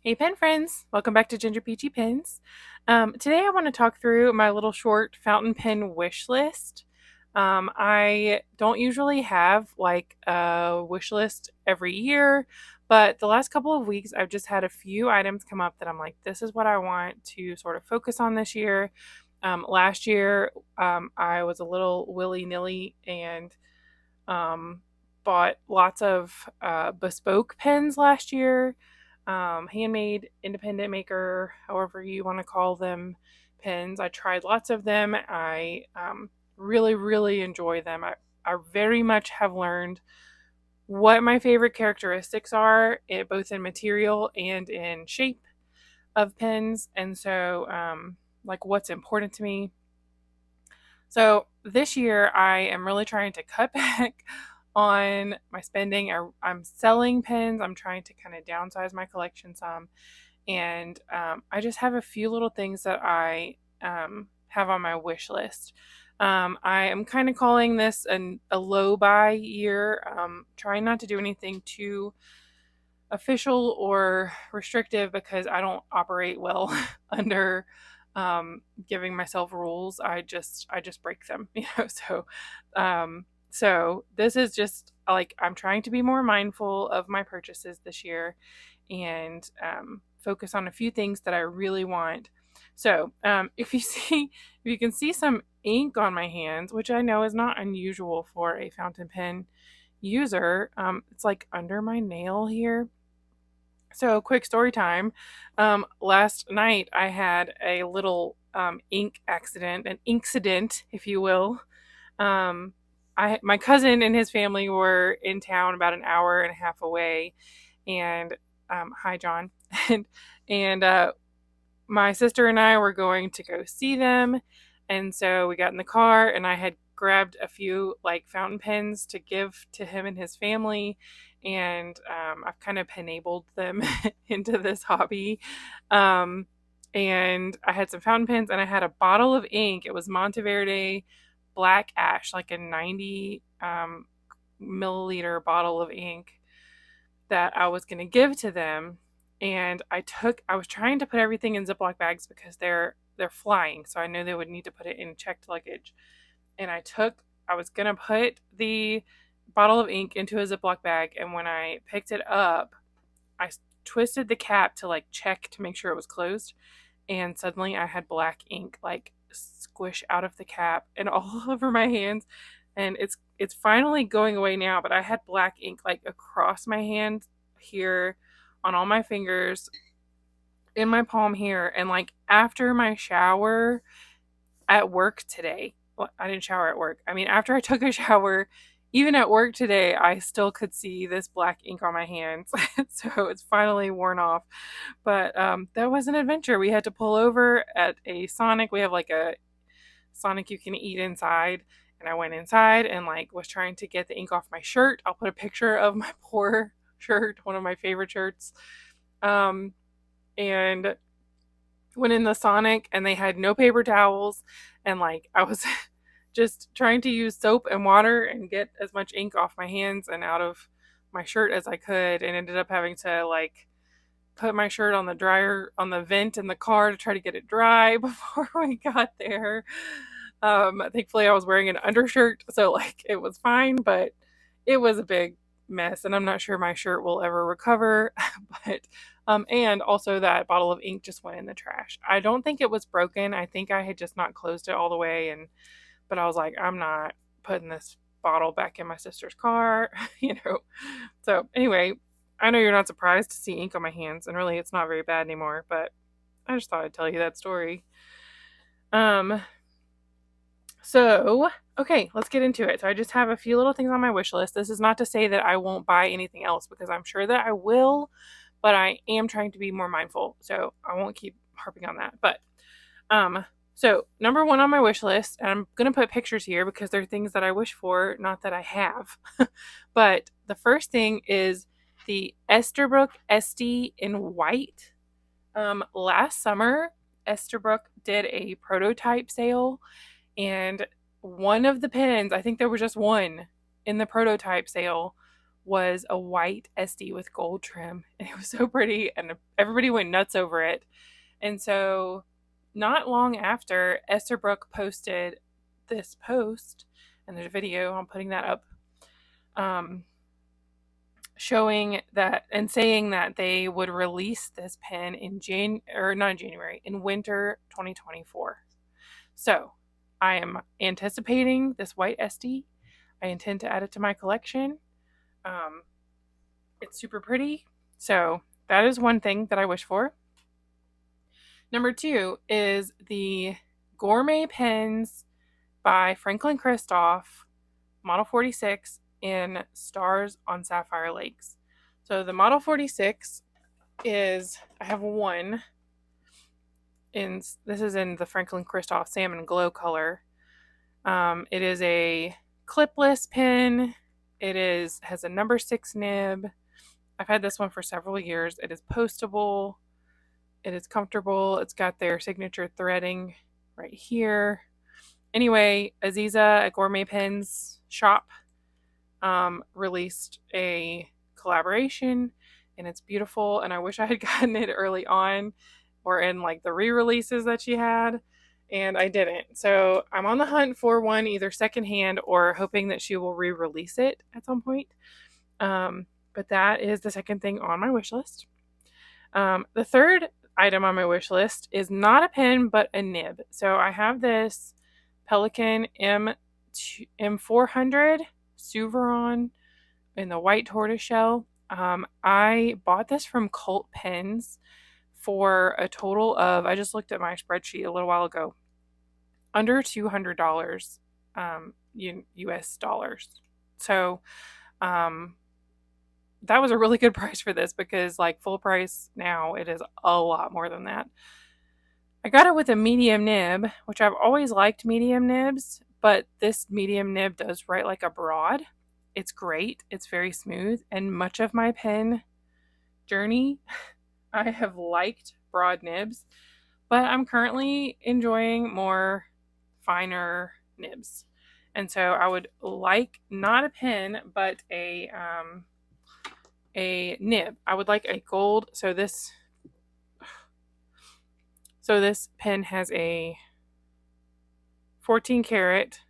Hey pen friends, welcome back to Ginger Peachy Pens. Today I want to talk through my little short fountain pen wish list. I don't usually have like a wish list every year, but the last couple of weeks I've just had a few items come up that I'm like, this is what I want to sort of focus on this year. Last year I was a little willy nilly and um, bought lots of bespoke pens last year, handmade, independent maker, however you want to call them, pens. I tried lots of them. I really, really enjoy them. I very much have learned what my favorite characteristics are, both in material and in shape of pens, and so like what's important to me. So this year, I am really trying to cut back on my spending. I'm selling pens. I'm trying to kind of downsize my collection some, and I just have a few little things that I have on my wish list. I am kind of calling this a low buy year. Trying not to do anything too official or restrictive because I don't operate well under giving myself rules. I just break them, So this is just like I'm trying to be more mindful of my purchases this year and focus on a few things that I really want. So if you see, if you can see some ink on my hands, which I know is not unusual for a fountain pen user, it's like under my nail here. So, quick story time. Last night I had a little ink accident, an incident, if you will. My cousin and his family were in town about an hour and a half away, and hi, John, and and my sister and I were going to go see them, and so we got in the car, and I had grabbed a few like fountain pens to give to him and his family, and I've kind of enabled them into this hobby. Um, and I had some fountain pens, and I had a bottle of ink. It was Monteverde Black Ash, like a 90 milliliter bottle of ink that I was going to give to them. And I was trying to put everything in Ziploc bags because they're flying, so I knew they would need to put it in checked luggage. And I was going to put the bottle of ink into a Ziploc bag, and when I picked it up, I twisted the cap to like check to make sure it was closed, and suddenly I had black ink like squish out of the cap and all over my hands, and it's finally going away now, but I had black ink like across my hand here, on all my fingers, in my palm here, and like after my shower at work today. Well, I didn't shower at work. I mean, after I took a shower, even at work today, I still could see this black ink on my hands. So it's finally worn off. But that was an adventure. We had to pull over at a Sonic. We have like a Sonic you can eat inside. And I went inside and like was trying to get the ink off my shirt. I'll put a picture of my poor shirt, one of my favorite shirts. Um, and went in the Sonic and they had no paper towels, and like I was just trying to use soap and water and get as much ink off my hands and out of my shirt as I could, and ended up having to like put my shirt on the dryer on the vent in the car to try to get it dry before we got there. Thankfully I was wearing an undershirt, so like it was fine, but it was a big mess, and I'm not sure my shirt will ever recover. But and also that bottle of ink just went in the trash. I don't think it was broken. I think I had just not closed it all the way, and but I was like, I'm not putting this bottle back in my sister's car, you know. So anyway, I know you're not surprised to see ink on my hands, and really it's not very bad anymore, but I just thought I'd tell you that story. Um so, okay, let's get into it. So, I just have a few little things on my wish list. This is not to say that I won't buy anything else because I'm sure that I will, but I am trying to be more mindful. So, I won't keep harping on that. But, um, so number one on my wish list, and I'm going to put pictures here because they're things that I wish for, not that I have. But the first thing is the Esterbrook Esty in white. Last summer, Esterbrook did a prototype sale, and one of the pens, I think there was just one in the prototype sale, was a white SD with gold trim. And it was so pretty, and everybody went nuts over it. And so, not long after, Esterbrook posted this post, and there's a video, I'm putting that up, showing that and saying that they would release this pen in in winter 2024. So I am anticipating this white SD. I intend to add it to my collection. It's super pretty. So that is one thing that I wish for. Number 2 is the Gourmet Pens by Franklin Christoph, Model 46 in Stars on Sapphire Lakes. So the Model 46 is, I have one, this is in the Franklin Christoph Salmon Glow color. It is a clipless pen. It has a number 6 nib. I've had this one for several years. It is postable. It is comfortable. It's got their signature threading right here. Anyway, Aziza at Gourmet Pens Shop released a collaboration, and it's beautiful, and I wish I had gotten it early on or in like the re-releases that she had, and I didn't. So I'm on the hunt for one, either secondhand or hoping that she will re-release it at some point. But that is the second thing on my wish list. The third item on my wish list is not a pen but a nib. So I have this Pelikan M400 Souveron in the white tortoiseshell. I bought this from Cult Pens for a total of, I just looked at my spreadsheet a little while ago, under $200 US dollars. So that was a really good price for this, because like full price now it is a lot more than that. I got it with a medium nib, which I've always liked medium nibs, but this medium nib does write like a broad. It's great. It's very smooth, and much of my pen journey I have liked broad nibs, but I'm currently enjoying more finer nibs. And so I would like not a pen but a nib. I would like a gold. So this pen has a 14 karat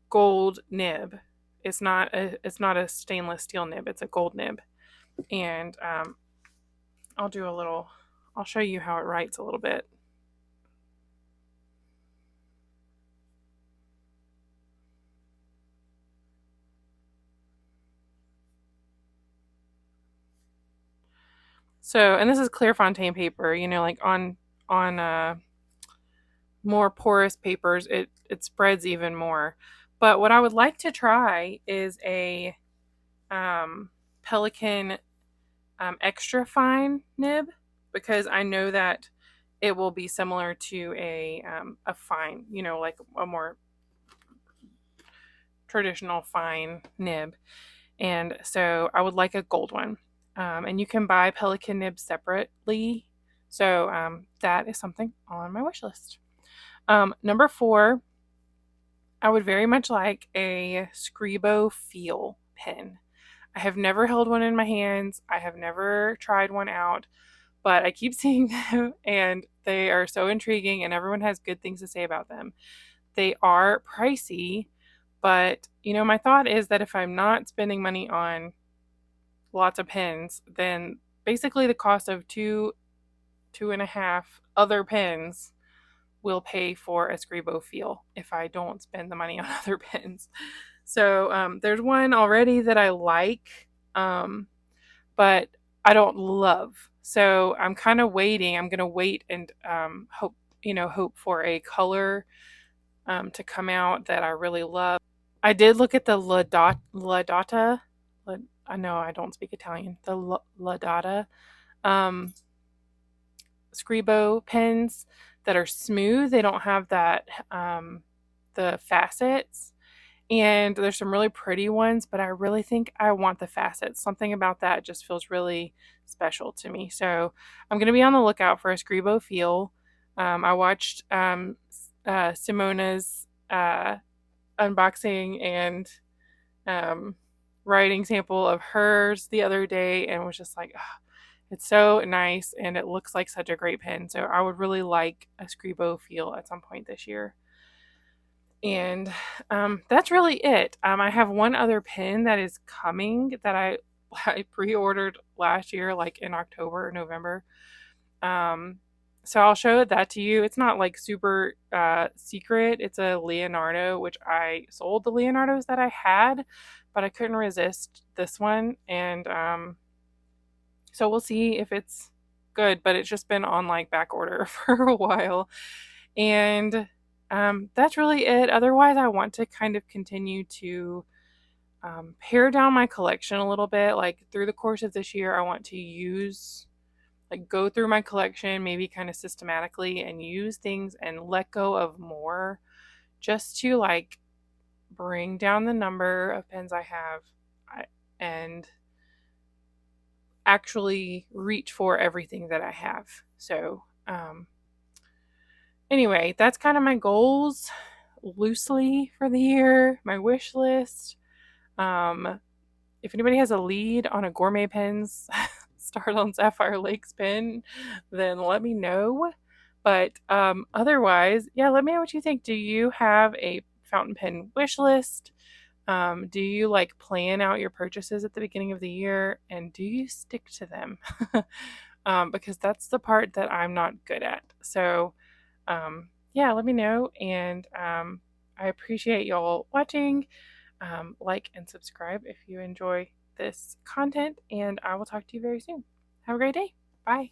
gold nib. It's not a stainless steel nib. It's a gold nib. And I'll show you how it writes a little bit. So, and this is Clairefontaine paper, like on more porous papers, it spreads even more. But what I would like to try is a Pelikan extra fine nib, because I know that it will be similar to a fine, like a more traditional fine nib. And so I would like a gold one. And you can buy Pelikan nibs separately. So that is something on my wish list. Number 4, I would very much like a Scribo Feel pen. I have never held one in my hands. I have never tried one out, but I keep seeing them and they are so intriguing, and everyone has good things to say about them. They are pricey, but my thought is that if I'm not spending money on lots of pens, then basically the cost of two and a half other pens will pay for a Scribo Feel if I don't spend the money on other pens. So there's one already that I like, but I don't love. So I'm kind of waiting. I'm going to wait and hope for a color to come out that I really love. I did look at the Laudata. I know I don't speak Italian. The Laudata Scribo pens that are smooth. They don't have that the facets, and there's some really pretty ones, but I really think I want the facets. Something about that just feels really special to me. So I'm going to be on the lookout for a Scribo Feel. I watched Simona's unboxing and writing sample of hers the other day and was just like, "Ugh, it's so nice and it looks like such a great pen." So I would really like a Scribo feel at some point this year. And that's really it. I have one other pen that is coming that I pre-ordered last year, like in October or November. Um, so I'll show that to you. It's not like super secret. It's a Leonardo, which I sold the Leonardos that I had, but I couldn't resist this one. And so we'll see if it's good, but it's just been on like back order for a while. And that's really it. Otherwise, I want to kind of continue to pare down my collection a little bit. Like through the course of this year, I want to go through my collection, maybe kind of systematically, and use things and let go of more just to like bring down the number of pens I have and actually reach for everything that I have. So, anyway, that's kind of my goals loosely for the year, my wish list. If anybody has a lead on a Gourmet Pens start on Sapphire Lakes pen, then let me know. But otherwise, yeah, let me know what you think. Do you have a fountain pen wish list? Do you like plan out your purchases at the beginning of the year and do you stick to them? Because that's the part that I'm not good at. So, yeah, let me know. And I appreciate y'all watching. Like and subscribe if you enjoy this content, and I will talk to you very soon. Have a great day. Bye.